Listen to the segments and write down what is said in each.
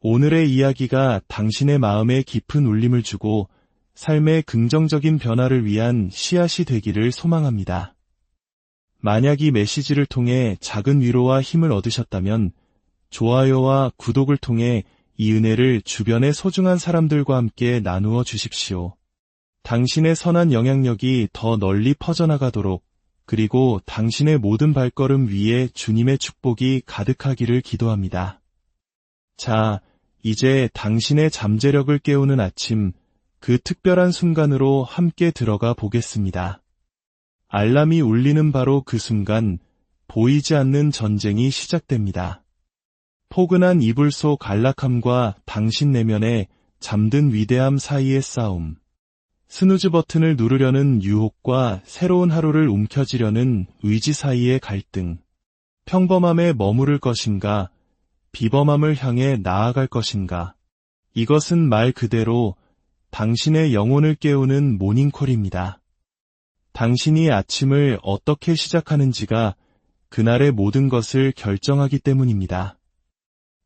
오늘의 이야기가 당신의 마음에 깊은 울림을 주고 삶의 긍정적인 변화를 위한 씨앗이 되기를 소망합니다. 만약 이 메시지를 통해 작은 위로와 힘을 얻으셨다면 좋아요와 구독을 통해 이 은혜를 주변의 소중한 사람들과 함께 나누어 주십시오. 당신의 선한 영향력이 더 널리 퍼져나가도록, 그리고 당신의 모든 발걸음 위에 주님의 축복이 가득하기를 기도합니다. 자, 이제 당신의 잠재력을 깨우는 아침, 그 특별한 순간으로 함께 들어가 보겠습니다. 알람이 울리는 바로 그 순간, 보이지 않는 전쟁이 시작됩니다. 포근한 이불 속 안락함과 당신 내면의 잠든 위대함 사이의 싸움. 스누즈 버튼을 누르려는 유혹과 새로운 하루를 움켜쥐려는 의지 사이의 갈등. 평범함에 머무를 것인가, 비범함을 향해 나아갈 것인가. 이것은 말 그대로 당신의 영혼을 깨우는 모닝콜입니다. 당신이 아침을 어떻게 시작하는지가 그날의 모든 것을 결정하기 때문입니다.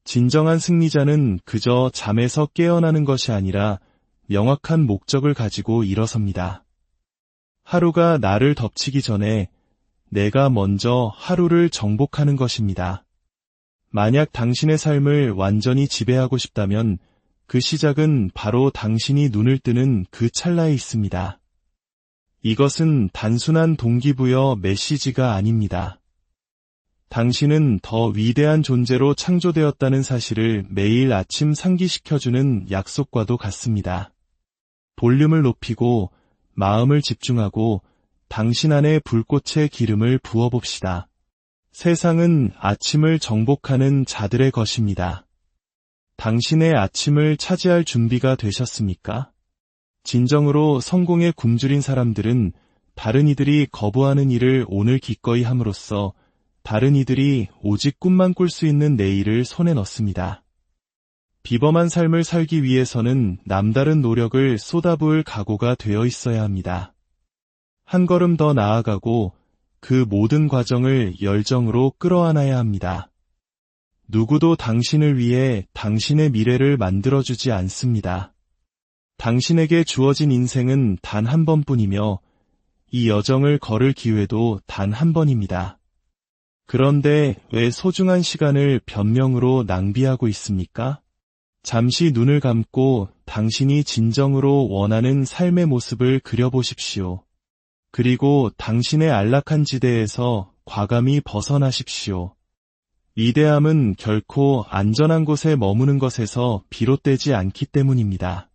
진정한 승리자는 그저 잠에서 깨어나는 것이 아니라 명확한 목적을 가지고 일어섭니다. 하루가 나를 덮치기 전에 내가 먼저 하루를 정복하는 것입니다. 만약 당신의 삶을 완전히 지배하고 싶다면 그 시작은 바로 당신이 눈을 뜨는 그 찰나에 있습니다. 이것은 단순한 동기부여 메시지가 아닙니다. 당신은 더 위대한 존재로 창조되었다는 사실을 매일 아침 상기시켜주는 약속과도 같습니다. 볼륨을 높이고 마음을 집중하고 당신 안에 불꽃의 기름을 부어봅시다. 세상은 아침을 정복하는 자들의 것입니다. 당신의 아침을 차지할 준비가 되셨습니까? 진정으로 성공에 굶주린 사람들은 다른 이들이 거부하는 일을 오늘 기꺼이 함으로써 다른 이들이 오직 꿈만 꿀 수 있는 내일을 손에 넣습니다. 비범한 삶을 살기 위해서는 남다른 노력을 쏟아부을 각오가 되어 있어야 합니다. 한 걸음 더 나아가고 그 모든 과정을 열정으로 끌어안아야 합니다. 누구도 당신을 위해 당신의 미래를 만들어주지 않습니다. 당신에게 주어진 인생은 단 한 번뿐이며 이 여정을 걸을 기회도 단 한 번입니다. 그런데 왜 소중한 시간을 변명으로 낭비하고 있습니까? 잠시 눈을 감고 당신이 진정으로 원하는 삶의 모습을 그려보십시오. 그리고 당신의 안락한 지대에서 과감히 벗어나십시오. 위대함은 결코 안전한 곳에 머무는 것에서 비롯되지 않기 때문입니다.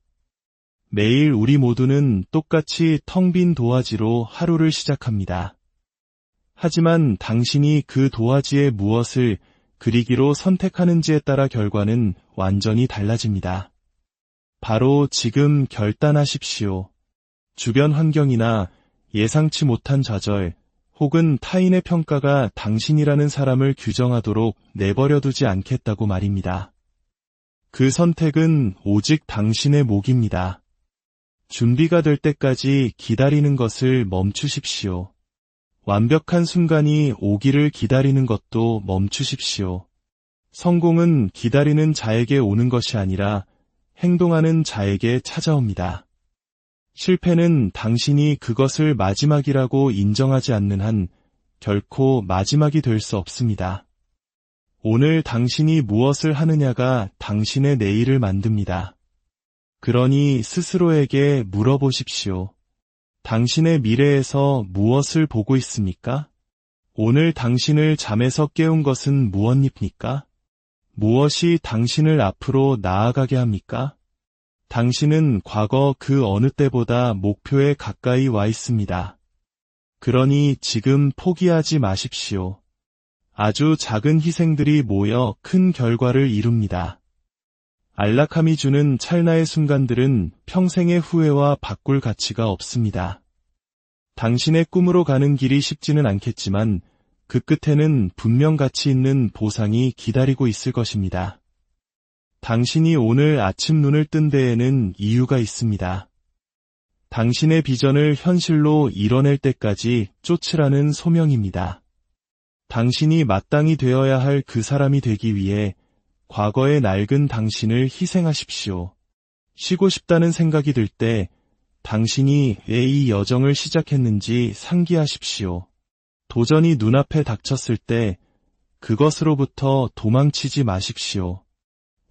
매일 우리 모두는 똑같이 텅 빈 도화지로 하루를 시작합니다. 하지만 당신이 그 도화지에 무엇을 그리기로 선택하는지에 따라 결과는 완전히 달라집니다. 바로 지금 결단하십시오. 주변 환경이나 예상치 못한 좌절, 혹은 타인의 평가가 당신이라는 사람을 규정하도록 내버려두지 않겠다고 말입니다. 그 선택은 오직 당신의 몫입니다. 준비가 될 때까지 기다리는 것을 멈추십시오. 완벽한 순간이 오기를 기다리는 것도 멈추십시오. 성공은 기다리는 자에게 오는 것이 아니라 행동하는 자에게 찾아옵니다. 실패는 당신이 그것을 마지막이라고 인정하지 않는 한 결코 마지막이 될 수 없습니다. 오늘 당신이 무엇을 하느냐가 당신의 내일을 만듭니다. 그러니 스스로에게 물어보십시오. 당신의 미래에서 무엇을 보고 있습니까? 오늘 당신을 잠에서 깨운 것은 무엇입니까? 무엇이 당신을 앞으로 나아가게 합니까? 당신은 과거 그 어느 때보다 목표에 가까이 와 있습니다. 그러니 지금 포기하지 마십시오. 아주 작은 희생들이 모여 큰 결과를 이룹니다. 안락함이 주는 찰나의 순간들은 평생의 후회와 바꿀 가치가 없습니다. 당신의 꿈으로 가는 길이 쉽지는 않겠지만 그 끝에는 분명 가치 있는 보상이 기다리고 있을 것입니다. 당신이 오늘 아침 눈을 뜬 데에는 이유가 있습니다. 당신의 비전을 현실로 이뤄낼 때까지 쫓으라는 소명입니다. 당신이 마땅히 되어야 할 그 사람이 되기 위해 과거의 낡은 당신을 희생하십시오. 쉬고 싶다는 생각이 들 때 당신이 왜 이 여정을 시작했는지 상기하십시오. 도전이 눈앞에 닥쳤을 때 그것으로부터 도망치지 마십시오.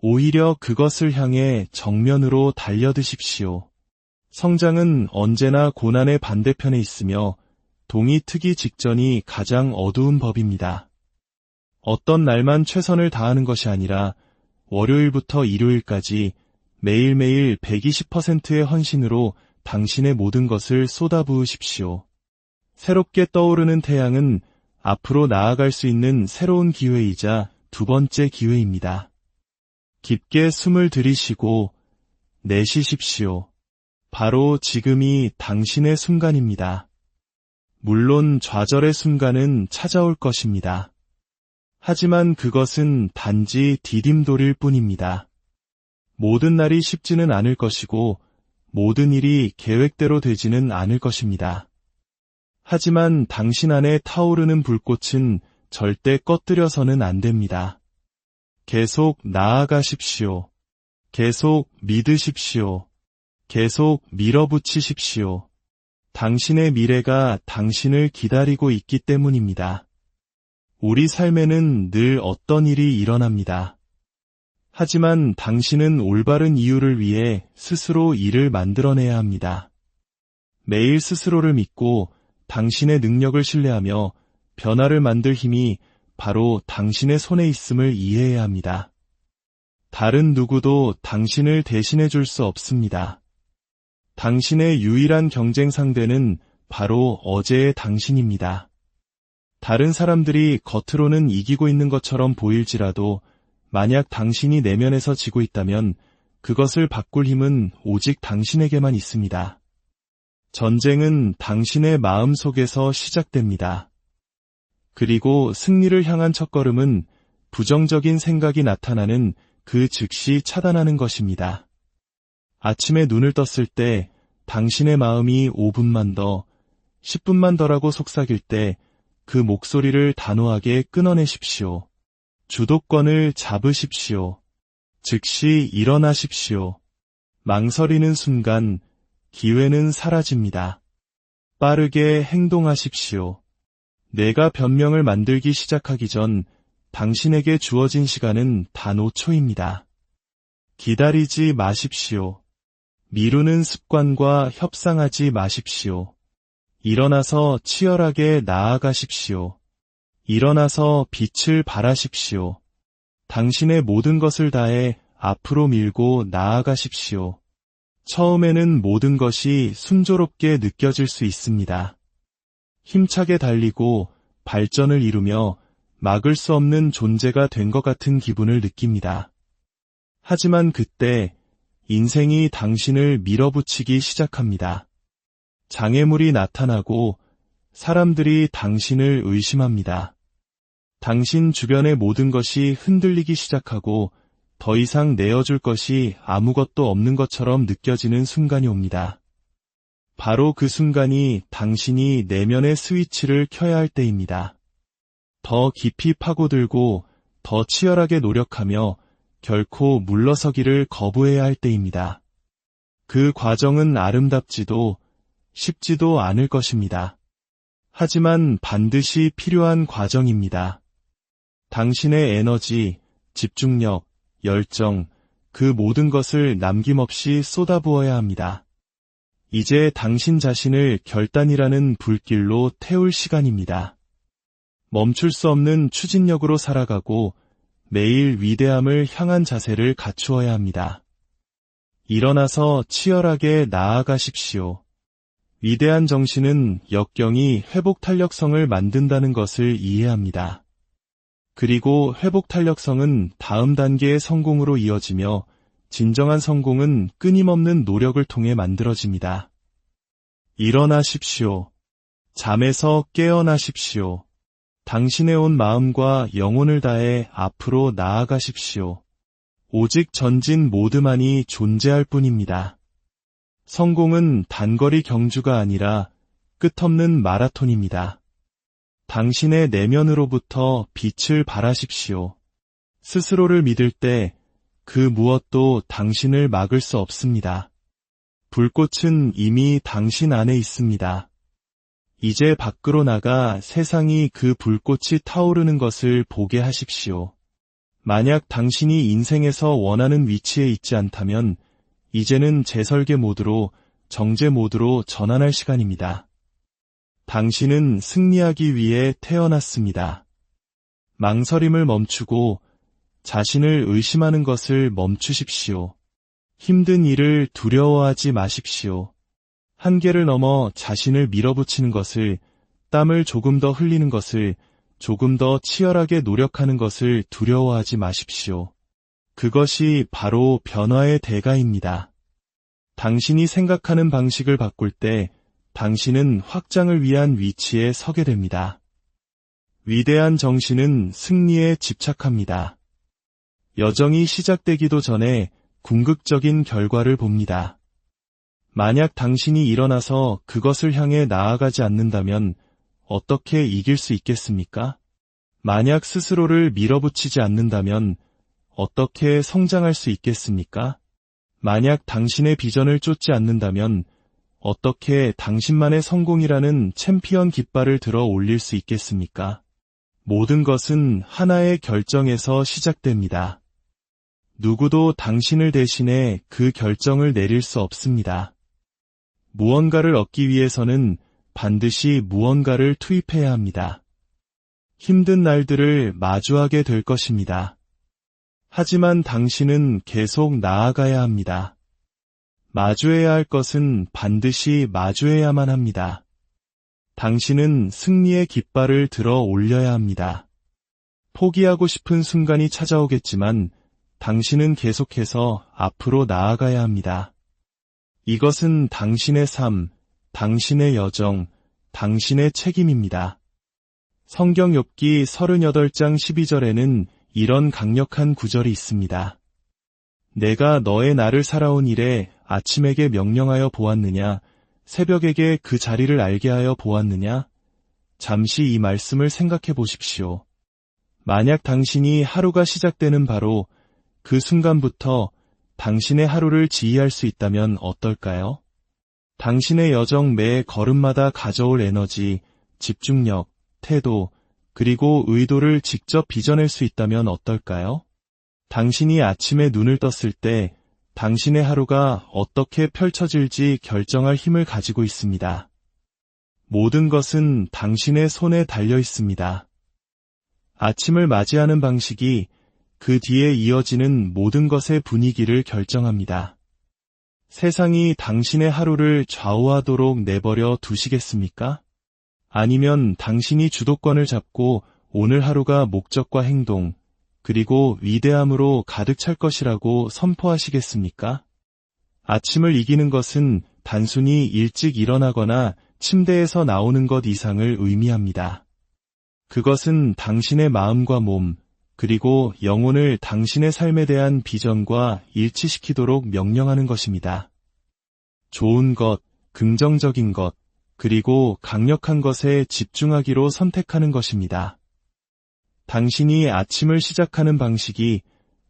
오히려 그것을 향해 정면으로 달려드십시오. 성장은 언제나 고난의 반대편에 있으며 동이 트기 직전이 가장 어두운 법입니다. 어떤 날만 최선을 다하는 것이 아니라 월요일부터 일요일까지 매일매일 120%의 헌신으로 당신의 모든 것을 쏟아부으십시오. 새롭게 떠오르는 태양은 앞으로 나아갈 수 있는 새로운 기회이자 두 번째 기회입니다. 깊게 숨을 들이쉬고 내쉬십시오. 바로 지금이 당신의 순간입니다. 물론 좌절의 순간은 찾아올 것입니다. 하지만 그것은 단지 디딤돌일 뿐입니다. 모든 날이 쉽지는 않을 것이고 모든 일이 계획대로 되지는 않을 것입니다. 하지만 당신 안에 타오르는 불꽃은 절대 꺼뜨려서는 안 됩니다. 계속 나아가십시오. 계속 믿으십시오. 계속 밀어붙이십시오. 당신의 미래가 당신을 기다리고 있기 때문입니다. 우리 삶에는 늘 어떤 일이 일어납니다. 하지만 당신은 올바른 이유를 위해 스스로 일을 만들어내야 합니다. 매일 스스로를 믿고 당신의 능력을 신뢰하며 변화를 만들 힘이 바로 당신의 손에 있음을 이해해야 합니다. 다른 누구도 당신을 대신해 줄 수 없습니다. 당신의 유일한 경쟁 상대는 바로 어제의 당신입니다. 다른 사람들이 겉으로는 이기고 있는 것처럼 보일지라도 만약 당신이 내면에서 지고 있다면 그것을 바꿀 힘은 오직 당신에게만 있습니다. 전쟁은 당신의 마음 속에서 시작됩니다. 그리고 승리를 향한 첫걸음은 부정적인 생각이 나타나는 그 즉시 차단하는 것입니다. 아침에 눈을 떴을 때 당신의 마음이 5분만 더, 10분만 더라고 속삭일 때 그 목소리를 단호하게 끊어내십시오. 주도권을 잡으십시오. 즉시 일어나십시오. 망설이는 순간 기회는 사라집니다. 빠르게 행동하십시오. 내가 변명을 만들기 시작하기 전 당신에게 주어진 시간은 단 5초입니다. 기다리지 마십시오. 미루는 습관과 협상하지 마십시오. 일어나서 치열하게 나아가십시오. 일어나서 빛을 발하십시오. 당신의 모든 것을 다해 앞으로 밀고 나아가십시오. 처음에는 모든 것이 순조롭게 느껴질 수 있습니다. 힘차게 달리고 발전을 이루며 막을 수 없는 존재가 된 것 같은 기분을 느낍니다. 하지만 그때 인생이 당신을 밀어붙이기 시작합니다. 장애물이 나타나고 사람들이 당신을 의심합니다. 당신 주변의 모든 것이 흔들리기 시작하고 더 이상 내어줄 것이 아무것도 없는 것처럼 느껴지는 순간이 옵니다. 바로 그 순간이 당신이 내면의 스위치를 켜야 할 때입니다. 더 깊이 파고들고 더 치열하게 노력하며 결코 물러서기를 거부해야 할 때입니다. 그 과정은 아름답지도 쉽지도 않을 것입니다. 하지만 반드시 필요한 과정입니다. 당신의 에너지, 집중력, 열정, 그 모든 것을 남김없이 쏟아부어야 합니다. 이제 당신 자신을 결단이라는 불길로 태울 시간입니다. 멈출 수 없는 추진력으로 살아가고 매일 위대함을 향한 자세를 갖추어야 합니다. 일어나서 치열하게 나아가십시오. 위대한 정신은 역경이 회복 탄력성을 만든다는 것을 이해합니다. 그리고 회복 탄력성은 다음 단계의 성공으로 이어지며 진정한 성공은 끊임없는 노력을 통해 만들어집니다. 일어나십시오. 잠에서 깨어나십시오. 당신의 온 마음과 영혼을 다해 앞으로 나아가십시오. 오직 전진 모드만이 존재할 뿐입니다. 성공은 단거리 경주가 아니라 끝없는 마라톤입니다. 당신의 내면으로부터 빛을 발하십시오. 스스로를 믿을 때 그 무엇도 당신을 막을 수 없습니다. 불꽃은 이미 당신 안에 있습니다. 이제 밖으로 나가 세상이 그 불꽃이 타오르는 것을 보게 하십시오. 만약 당신이 인생에서 원하는 위치에 있지 않다면 이제는 재설계 모드로, 정제 모드로 전환할 시간입니다. 당신은 승리하기 위해 태어났습니다. 망설임을 멈추고 자신을 의심하는 것을 멈추십시오. 힘든 일을 두려워하지 마십시오. 한계를 넘어 자신을 밀어붙이는 것을, 땀을 조금 더 흘리는 것을, 조금 더 치열하게 노력하는 것을 두려워하지 마십시오. 그것이 바로 변화의 대가입니다. 당신이 생각하는 방식을 바꿀 때 당신은 확장을 위한 위치에 서게 됩니다. 위대한 정신은 승리에 집착합니다. 여정이 시작되기도 전에 궁극적인 결과를 봅니다. 만약 당신이 일어나서 그것을 향해 나아가지 않는다면 어떻게 이길 수 있겠습니까? 만약 스스로를 밀어붙이지 않는다면 어떻게 성장할 수 있겠습니까? 만약 당신의 비전을 쫓지 않는다면 어떻게 당신만의 성공이라는 챔피언 깃발을 들어 올릴 수 있겠습니까? 모든 것은 하나의 결정에서 시작됩니다. 누구도 당신을 대신해 그 결정을 내릴 수 없습니다. 무언가를 얻기 위해서는 반드시 무언가를 투입해야 합니다. 힘든 날들을 마주하게 될 것입니다. 하지만 당신은 계속 나아가야 합니다. 마주해야 할 것은 반드시 마주해야만 합니다. 당신은 승리의 깃발을 들어 올려야 합니다. 포기하고 싶은 순간이 찾아오겠지만 당신은 계속해서 앞으로 나아가야 합니다. 이것은 당신의 삶, 당신의 여정, 당신의 책임입니다. 성경 욥기 38장 12절에는 이런 강력한 구절이 있습니다. 내가 너의 날을 살아온 일에 아침에게 명령하여 보았느냐, 새벽에게 그 자리를 알게 하여 보았느냐? 잠시 이 말씀을 생각해 보십시오. 만약 당신이 하루가 시작되는 바로 그 순간부터 당신의 하루를 지휘할 수 있다면 어떨까요? 당신의 여정 매 걸음마다 가져올 에너지, 집중력, 태도, 그리고 의도를 직접 빚어낼 수 있다면 어떨까요? 당신이 아침에 눈을 떴을 때 당신의 하루가 어떻게 펼쳐질지 결정할 힘을 가지고 있습니다. 모든 것은 당신의 손에 달려 있습니다. 아침을 맞이하는 방식이 그 뒤에 이어지는 모든 것의 분위기를 결정합니다. 세상이 당신의 하루를 좌우하도록 내버려 두시겠습니까? 아니면 당신이 주도권을 잡고 오늘 하루가 목적과 행동, 그리고 위대함으로 가득 찰 것이라고 선포하시겠습니까? 아침을 이기는 것은 단순히 일찍 일어나거나 침대에서 나오는 것 이상을 의미합니다. 그것은 당신의 마음과 몸, 그리고 영혼을 당신의 삶에 대한 비전과 일치시키도록 명령하는 것입니다. 좋은 것, 긍정적인 것, 그리고 강력한 것에 집중하기로 선택하는 것입니다. 당신이 아침을 시작하는 방식이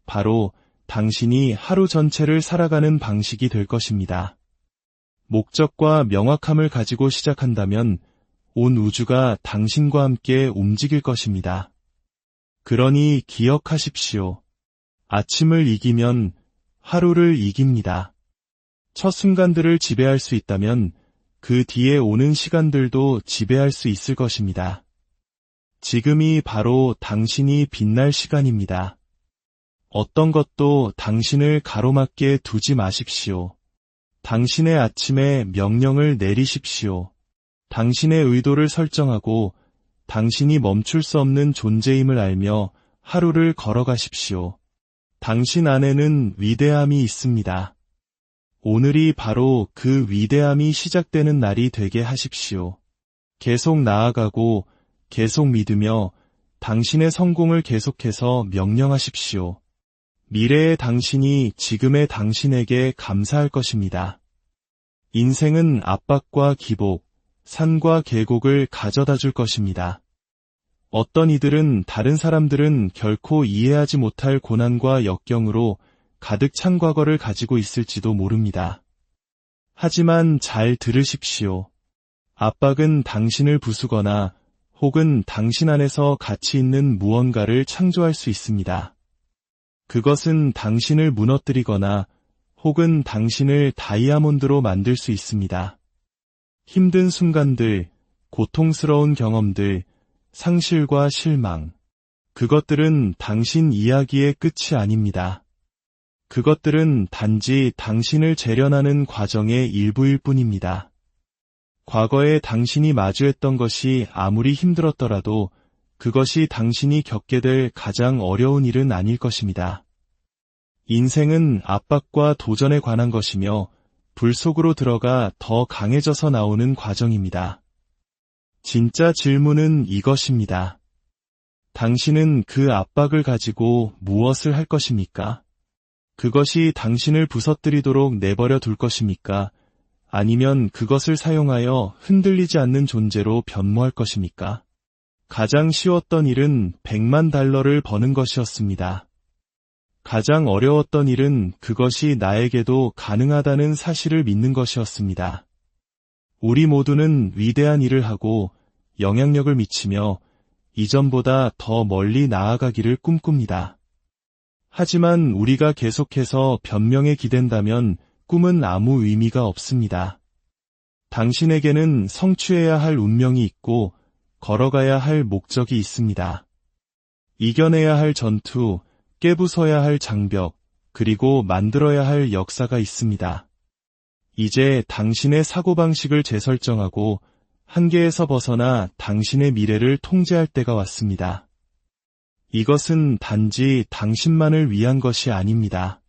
바로 당신이 하루 전체를 살아가는 방식이 될 것입니다. 목적과 명확함을 가지고 시작한다면 온 우주가 당신과 함께 움직일 것입니다. 그러니 기억하십시오. 아침을 이기면 하루를 이깁니다. 첫 순간들을 지배할 수 있다면 그 뒤에 오는 시간들도 지배할 수 있을 것입니다. 지금이 바로 당신이 빛날 시간입니다. 어떤 것도 당신을 가로막게 두지 마십시오. 당신의 아침에 명령을 내리십시오. 당신의 의도를 설정하고 당신이 멈출 수 없는 존재임을 알며 하루를 걸어가십시오. 당신 안에는 위대함이 있습니다. 오늘이 바로 그 위대함이 시작되는 날이 되게 하십시오. 계속 나아가고 계속 믿으며 당신의 성공을 계속해서 명령하십시오. 미래의 당신이 지금의 당신에게 감사할 것입니다. 인생은 압박과 기복, 산과 계곡을 가져다 줄 것입니다. 어떤 이들은 다른 사람들은 결코 이해하지 못할 고난과 역경으로 가득 찬 과거를 가지고 있을지도 모릅니다. 하지만 잘 들으십시오. 압박은 당신을 부수거나 혹은 당신 안에서 가치 있는 무언가를 창조할 수 있습니다. 그것은 당신을 무너뜨리거나 혹은 당신을 다이아몬드로 만들 수 있습니다. 힘든 순간들, 고통스러운 경험들, 상실과 실망. 그것들은 당신 이야기의 끝이 아닙니다. 그것들은 단지 당신을 재련하는 과정의 일부일 뿐입니다. 과거에 당신이 마주했던 것이 아무리 힘들었더라도 그것이 당신이 겪게 될 가장 어려운 일은 아닐 것입니다. 인생은 압박과 도전에 관한 것이며 불 속으로 들어가 더 강해져서 나오는 과정입니다. 진짜 질문은 이것입니다. 당신은 그 압박을 가지고 무엇을 할 것입니까? 그것이 당신을 부서뜨리도록 내버려 둘 것입니까? 아니면 그것을 사용하여 흔들리지 않는 존재로 변모할 것입니까? 가장 쉬웠던 일은 $1,000,000를 버는 것이었습니다. 가장 어려웠던 일은 그것이 나에게도 가능하다는 사실을 믿는 것이었습니다. 우리 모두는 위대한 일을 하고 영향력을 미치며 이전보다 더 멀리 나아가기를 꿈꿉니다. 하지만 우리가 계속해서 변명에 기댄다면 꿈은 아무 의미가 없습니다. 당신에게는 성취해야 할 운명이 있고 걸어가야 할 목적이 있습니다. 이겨내야 할 전투, 깨부숴야 할 장벽, 그리고 만들어야 할 역사가 있습니다. 이제 당신의 사고방식을 재설정하고 한계에서 벗어나 당신의 미래를 통제할 때가 왔습니다. 이것은 단지 당신만을 위한 것이 아닙니다.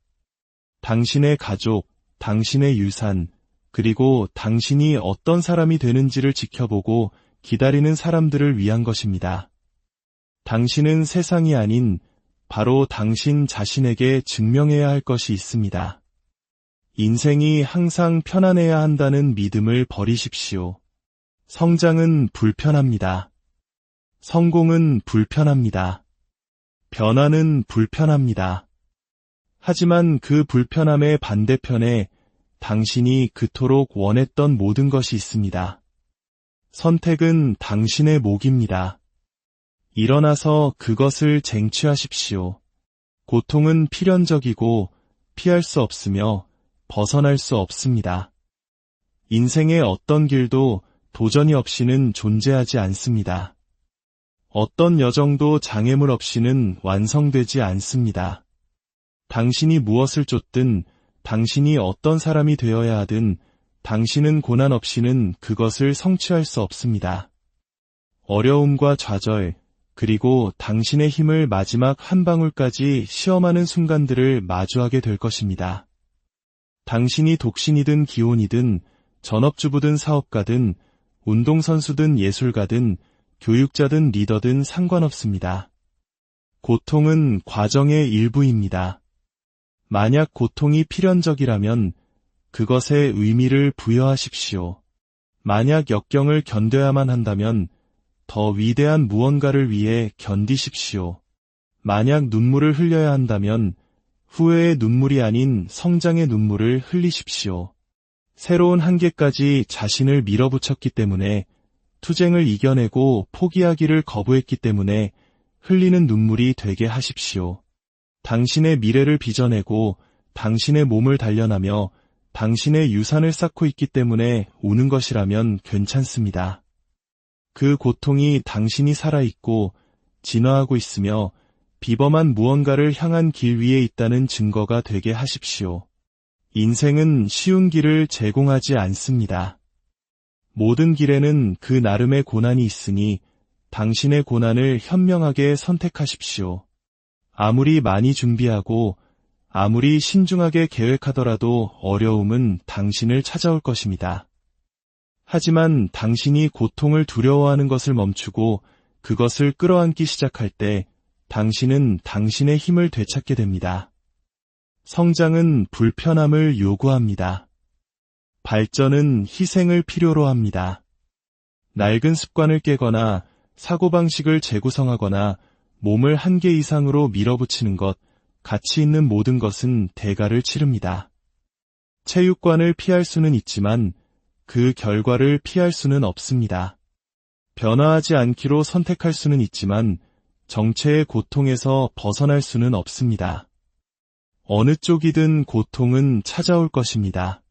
당신의 가족, 당신의 유산, 그리고 당신이 어떤 사람이 되는지를 지켜보고 기다리는 사람들을 위한 것입니다. 당신은 세상이 아닌 바로 당신 자신에게 증명해야 할 것이 있습니다. 인생이 항상 편안해야 한다는 믿음을 버리십시오. 성장은 불편합니다. 성공은 불편합니다. 변화는 불편합니다. 하지만 그 불편함의 반대편에 당신이 그토록 원했던 모든 것이 있습니다. 선택은 당신의 몫입니다. 일어나서 그것을 쟁취하십시오. 고통은 필연적이고 피할 수 없으며 벗어날 수 없습니다. 인생의 어떤 길도 도전이 없이는 존재하지 않습니다. 어떤 여정도 장애물 없이는 완성되지 않습니다. 당신이 무엇을 쫓든, 당신이 어떤 사람이 되어야 하든, 당신은 고난 없이는 그것을 성취할 수 없습니다. 어려움과 좌절, 그리고 당신의 힘을 마지막 한 방울까지 시험하는 순간들을 마주하게 될 것입니다. 당신이 독신이든 기혼이든, 전업주부든 사업가든, 운동선수든 예술가든, 교육자든 리더든 상관없습니다. 고통은 과정의 일부입니다. 만약 고통이 필연적이라면 그것에 의미를 부여하십시오. 만약 역경을 견뎌야만 한다면 더 위대한 무언가를 위해 견디십시오. 만약 눈물을 흘려야 한다면 후회의 눈물이 아닌 성장의 눈물을 흘리십시오. 새로운 한계까지 자신을 밀어붙였기 때문에, 투쟁을 이겨내고 포기하기를 거부했기 때문에 흘리는 눈물이 되게 하십시오. 당신의 미래를 빚어내고 당신의 몸을 단련하며 당신의 유산을 쌓고 있기 때문에 우는 것이라면 괜찮습니다. 그 고통이 당신이 살아있고 진화하고 있으며 비범한 무언가를 향한 길 위에 있다는 증거가 되게 하십시오. 인생은 쉬운 길을 제공하지 않습니다. 모든 길에는 그 나름의 고난이 있으니 당신의 고난을 현명하게 선택하십시오. 아무리 많이 준비하고 아무리 신중하게 계획하더라도 어려움은 당신을 찾아올 것입니다. 하지만 당신이 고통을 두려워하는 것을 멈추고 그것을 끌어안기 시작할 때 당신은 당신의 힘을 되찾게 됩니다. 성장은 불편함을 요구합니다. 발전은 희생을 필요로 합니다. 낡은 습관을 깨거나 사고방식을 재구성하거나 몸을 한계 이상으로 밀어붙이는 것, 가치 있는 모든 것은 대가를 치릅니다. 체육관을 피할 수는 있지만 그 결과를 피할 수는 없습니다. 변화하지 않기로 선택할 수는 있지만 정체의 고통에서 벗어날 수는 없습니다. 어느 쪽이든 고통은 찾아올 것입니다.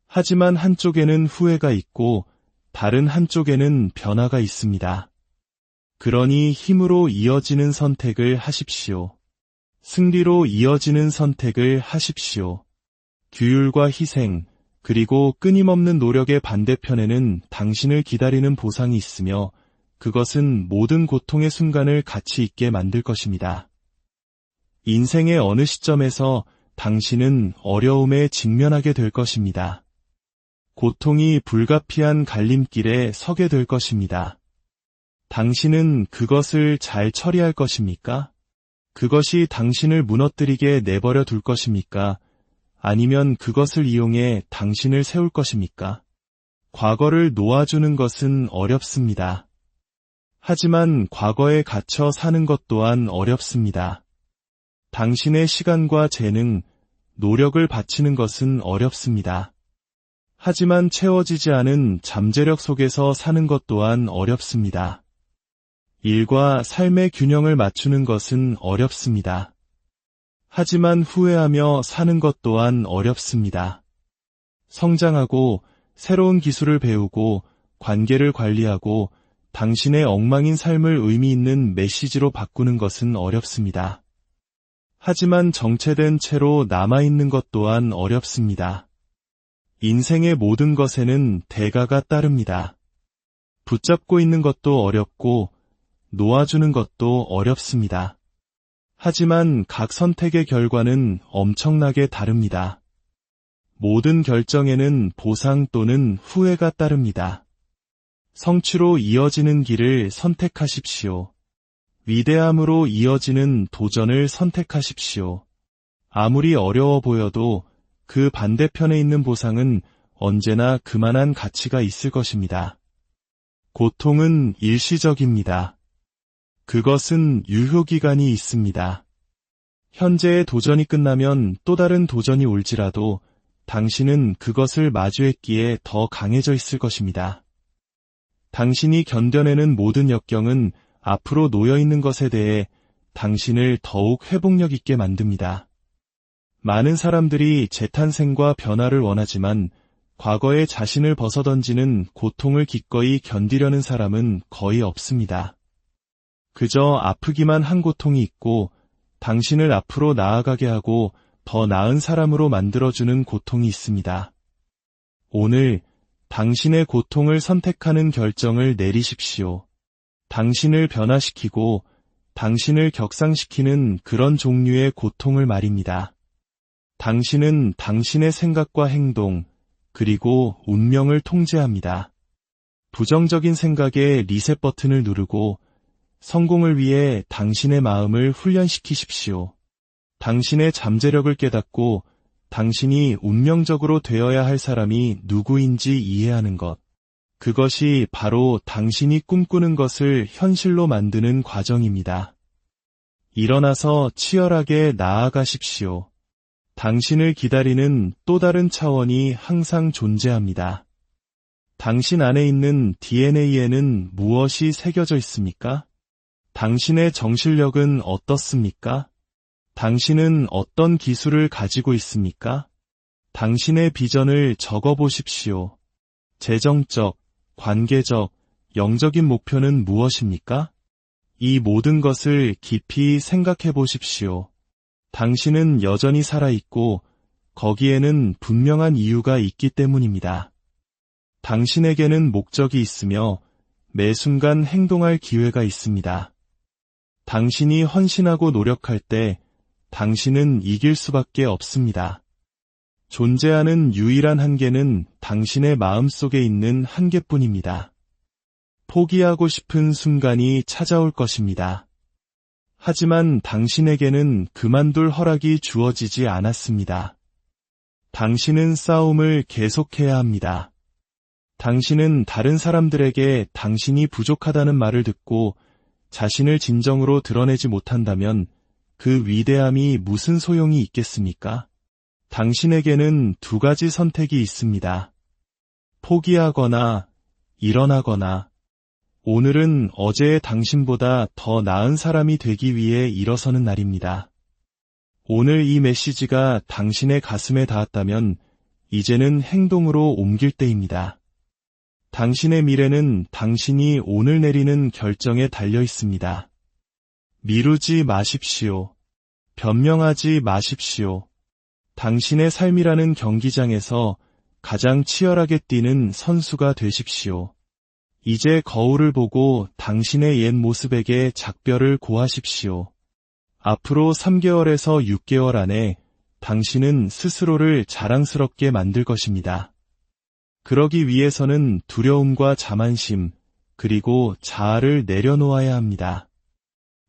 하지만 한쪽에는 후회가 있고 다른 한쪽에는 변화가 있습니다. 그러니 힘으로 이어지는 선택을 하십시오. 승리로 이어지는 선택을 하십시오. 규율과 희생, 그리고 끊임없는 노력의 반대편에는 당신을 기다리는 보상이 있으며 그것은 모든 고통의 순간을 가치 있게 만들 것입니다. 인생의 어느 시점에서 당신은 어려움에 직면하게 될 것입니다. 고통이 불가피한 갈림길에 서게 될 것입니다. 당신은 그것을 잘 처리할 것입니까? 그것이 당신을 무너뜨리게 내버려 둘 것입니까? 아니면 그것을 이용해 당신을 세울 것입니까? 과거를 놓아주는 것은 어렵습니다. 하지만 과거에 갇혀 사는 것 또한 어렵습니다. 당신의 시간과 재능, 노력을 바치는 것은 어렵습니다. 하지만 채워지지 않은 잠재력 속에서 사는 것 또한 어렵습니다. 일과 삶의 균형을 맞추는 것은 어렵습니다. 하지만 후회하며 사는 것 또한 어렵습니다. 성장하고 새로운 기술을 배우고 관계를 관리하고 당신의 엉망인 삶을 의미 있는 메시지로 바꾸는 것은 어렵습니다. 하지만 정체된 채로 남아있는 것 또한 어렵습니다. 인생의 모든 것에는 대가가 따릅니다. 붙잡고 있는 것도 어렵고 놓아주는 것도 어렵습니다. 하지만 각 선택의 결과는 엄청나게 다릅니다. 모든 결정에는 보상 또는 후회가 따릅니다. 성취로 이어지는 길을 선택하십시오. 위대함으로 이어지는 도전을 선택하십시오. 아무리 어려워 보여도 그 반대편에 있는 보상은 언제나 그만한 가치가 있을 것입니다. 고통은 일시적입니다. 그것은 유효기간이 있습니다. 현재의 도전이 끝나면 또 다른 도전이 올지라도 당신은 그것을 마주했기에 더 강해져 있을 것입니다. 당신이 견뎌내는 모든 역경은 앞으로 놓여있는 것에 대해 당신을 더욱 회복력 있게 만듭니다. 많은 사람들이 재탄생과 변화를 원하지만 과거의 자신을 벗어던지는 고통을 기꺼이 견디려는 사람은 거의 없습니다. 그저 아프기만 한 고통이 있고 당신을 앞으로 나아가게 하고 더 나은 사람으로 만들어주는 고통이 있습니다. 오늘 당신의 고통을 선택하는 결정을 내리십시오. 당신을 변화시키고 당신을 격상시키는 그런 종류의 고통을 말입니다. 당신은 당신의 생각과 행동, 그리고 운명을 통제합니다. 부정적인 생각에 리셋 버튼을 누르고 성공을 위해 당신의 마음을 훈련시키십시오. 당신의 잠재력을 깨닫고 당신이 운명적으로 되어야 할 사람이 누구인지 이해하는 것. 그것이 바로 당신이 꿈꾸는 것을 현실로 만드는 과정입니다. 일어나서 치열하게 나아가십시오. 당신을 기다리는 또 다른 차원이 항상 존재합니다. 당신 안에 있는 DNA에는 무엇이 새겨져 있습니까? 당신의 정신력은 어떻습니까? 당신은 어떤 기술을 가지고 있습니까? 당신의 비전을 적어보십시오. 재정적, 관계적, 영적인 목표는 무엇입니까? 이 모든 것을 깊이 생각해 보십시오. 당신은 여전히 살아있고 거기에는 분명한 이유가 있기 때문입니다. 당신에게는 목적이 있으며 매 순간 행동할 기회가 있습니다. 당신이 헌신하고 노력할 때 당신은 이길 수밖에 없습니다. 존재하는 유일한 한계는 당신의 마음속에 있는 한계뿐입니다. 포기하고 싶은 순간이 찾아올 것입니다. 하지만 당신에게는 그만둘 허락이 주어지지 않았습니다. 당신은 싸움을 계속해야 합니다. 당신은 다른 사람들에게 당신이 부족하다는 말을 듣고 자신을 진정으로 드러내지 못한다면 그 위대함이 무슨 소용이 있겠습니까? 당신에게는 두 가지 선택이 있습니다. 포기하거나 일어나거나. 오늘은 어제의 당신보다 더 나은 사람이 되기 위해 일어서는 날입니다. 오늘 이 메시지가 당신의 가슴에 닿았다면 이제는 행동으로 옮길 때입니다. 당신의 미래는 당신이 오늘 내리는 결정에 달려 있습니다. 미루지 마십시오. 변명하지 마십시오. 당신의 삶이라는 경기장에서 가장 치열하게 뛰는 선수가 되십시오. 이제 거울을 보고 당신의 옛 모습에게 작별을 고하십시오. 앞으로 3개월에서 6개월 안에 당신은 스스로를 자랑스럽게 만들 것입니다. 그러기 위해서는 두려움과 자만심, 그리고 자아를 내려놓아야 합니다.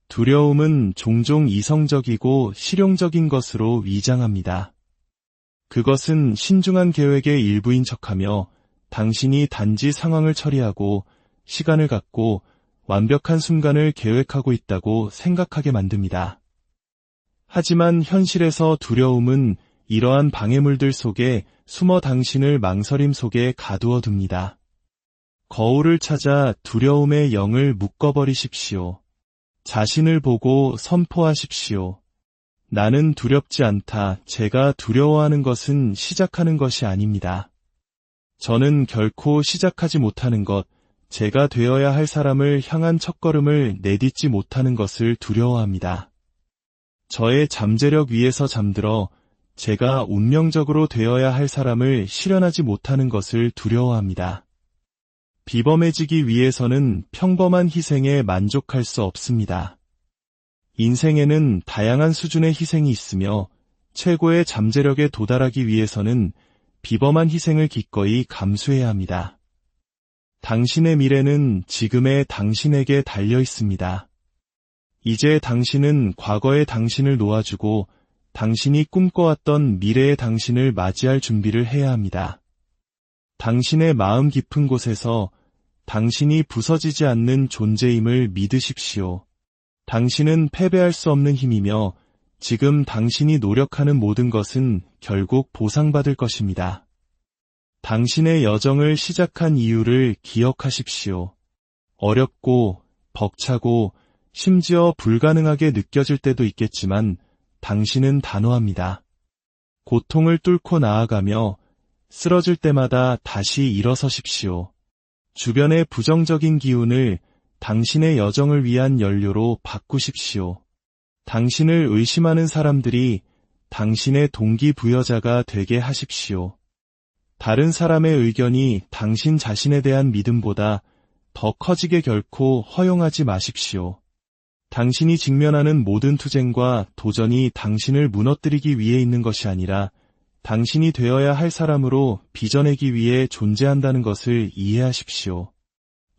두려움은 종종 이성적이고 실용적인 것으로 위장합니다. 그것은 신중한 계획의 일부인 척하며 당신이 단지 상황을 처리하고 시간을 갖고 완벽한 순간을 계획하고 있다고 생각하게 만듭니다. 하지만 현실에서 두려움은 이러한 방해물들 속에 숨어 당신을 망설임 속에 가두어 둡니다. 거울을 찾아 두려움의 영을 묶어버리십시오. 자신을 보고 선포하십시오. 나는 두렵지 않다. 제가 두려워하는 것은 시작하는 것이 아닙니다. 저는 결코 시작하지 못하는 것, 제가 되어야 할 사람을 향한 첫걸음을 내딛지 못하는 것을 두려워합니다. 저의 잠재력 위에서 잠들어 제가 운명적으로 되어야 할 사람을 실현하지 못하는 것을 두려워합니다. 비범해지기 위해서는 평범한 희생에 만족할 수 없습니다. 인생에는 다양한 수준의 희생이 있으며 최고의 잠재력에 도달하기 위해서는 비범한 희생을 기꺼이 감수해야 합니다. 당신의 미래는 지금의 당신에게 달려 있습니다. 이제 당신은 과거의 당신을 놓아주고 당신이 꿈꿔왔던 미래의 당신을 맞이할 준비를 해야 합니다. 당신의 마음 깊은 곳에서 당신이 부서지지 않는 존재임을 믿으십시오. 당신은 패배할 수 없는 힘이며 지금 당신이 노력하는 모든 것은 결국 보상받을 것입니다. 당신의 여정을 시작한 이유를 기억하십시오. 어렵고 벅차고 심지어 불가능하게 느껴질 때도 있겠지만 당신은 단호합니다. 고통을 뚫고 나아가며 쓰러질 때마다 다시 일어서십시오. 주변의 부정적인 기운을 당신의 여정을 위한 연료로 바꾸십시오. 당신을 의심하는 사람들이 당신의 동기부여자가 되게 하십시오. 다른 사람의 의견이 당신 자신에 대한 믿음보다 더 커지게 결코 허용하지 마십시오. 당신이 직면하는 모든 투쟁과 도전이 당신을 무너뜨리기 위해 있는 것이 아니라 당신이 되어야 할 사람으로 빚어내기 위해 존재한다는 것을 이해하십시오.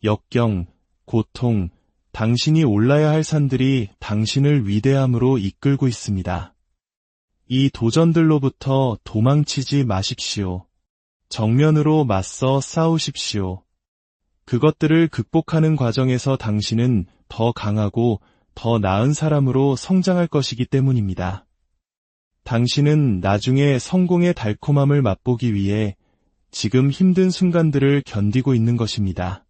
역경, 고통, 당신이 올라야 할 산들이 당신을 위대함으로 이끌고 있습니다. 이 도전들로부터 도망치지 마십시오. 정면으로 맞서 싸우십시오. 그것들을 극복하는 과정에서 당신은 더 강하고 더 나은 사람으로 성장할 것이기 때문입니다. 당신은 나중에 성공의 달콤함을 맛보기 위해 지금 힘든 순간들을 견디고 있는 것입니다.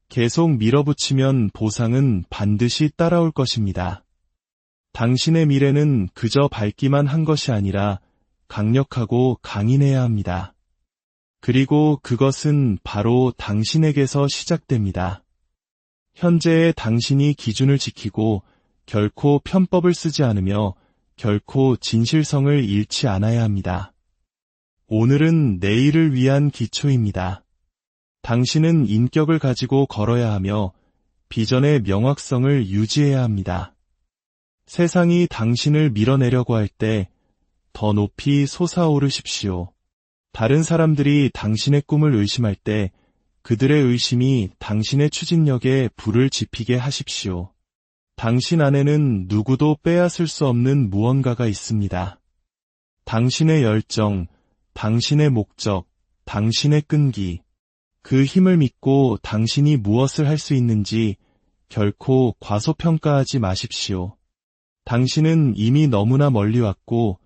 계속 밀어붙이면 보상은 반드시 따라올 것입니다. 당신의 미래는 그저 밝기만 한 것이 아니라 강력하고 강인해야 합니다. 그리고 그것은 바로 당신에게서 시작됩니다. 현재의 당신이 기준을 지키고 결코 편법을 쓰지 않으며 결코 진실성을 잃지 않아야 합니다. 오늘은 내일을 위한 기초입니다. 당신은 인격을 가지고 걸어야 하며 비전의 명확성을 유지해야 합니다. 세상이 당신을 밀어내려고 할 때 더 높이 솟아오르십시오. 다른 사람들이 당신의 꿈을 의심할 때 그들의 의심이 당신의 추진력에 불을 지피게 하십시오. 당신 안에는 누구도 빼앗을 수 없는 무언가가 있습니다. 당신의 열정, 당신의 목적, 당신의 끈기. 그 힘을 믿고 당신이 무엇을 할 수 있는지 결코 과소평가하지 마십시오. 당신은 이미 너무나 멀리 왔고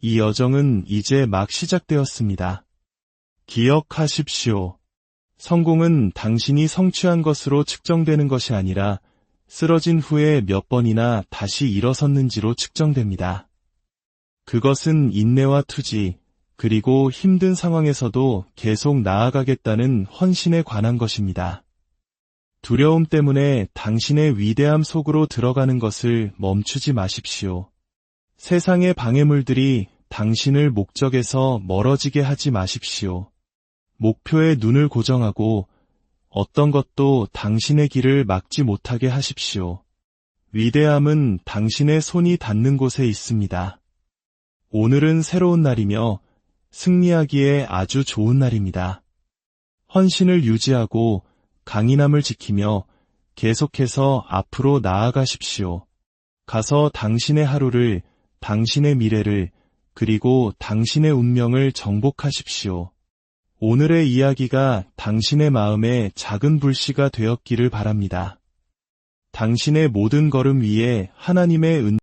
이 여정은 이제 막 시작되었습니다. 기억하십시오. 성공은 당신이 성취한 것으로 측정되는 것이 아니라 쓰러진 후에 몇 번이나 다시 일어섰는지로 측정됩니다. 그것은 인내와 투지, 그리고 힘든 상황에서도 계속 나아가겠다는 헌신에 관한 것입니다. 두려움 때문에 당신의 위대함 속으로 들어가는 것을 멈추지 마십시오. 세상의 방해물들이 당신을 목적에서 멀어지게 하지 마십시오. 목표에 눈을 고정하고 어떤 것도 당신의 길을 막지 못하게 하십시오. 위대함은 당신의 손이 닿는 곳에 있습니다. 오늘은 새로운 날이며 승리하기에 아주 좋은 날입니다. 헌신을 유지하고 강인함을 지키며 계속해서 앞으로 나아가십시오. 가서 당신의 하루를, 당신의 미래를, 그리고 당신의 운명을 정복하십시오. 오늘의 이야기가 당신의 마음에 작은 불씨가 되었기를 바랍니다. 당신의 모든 걸음 위에 하나님의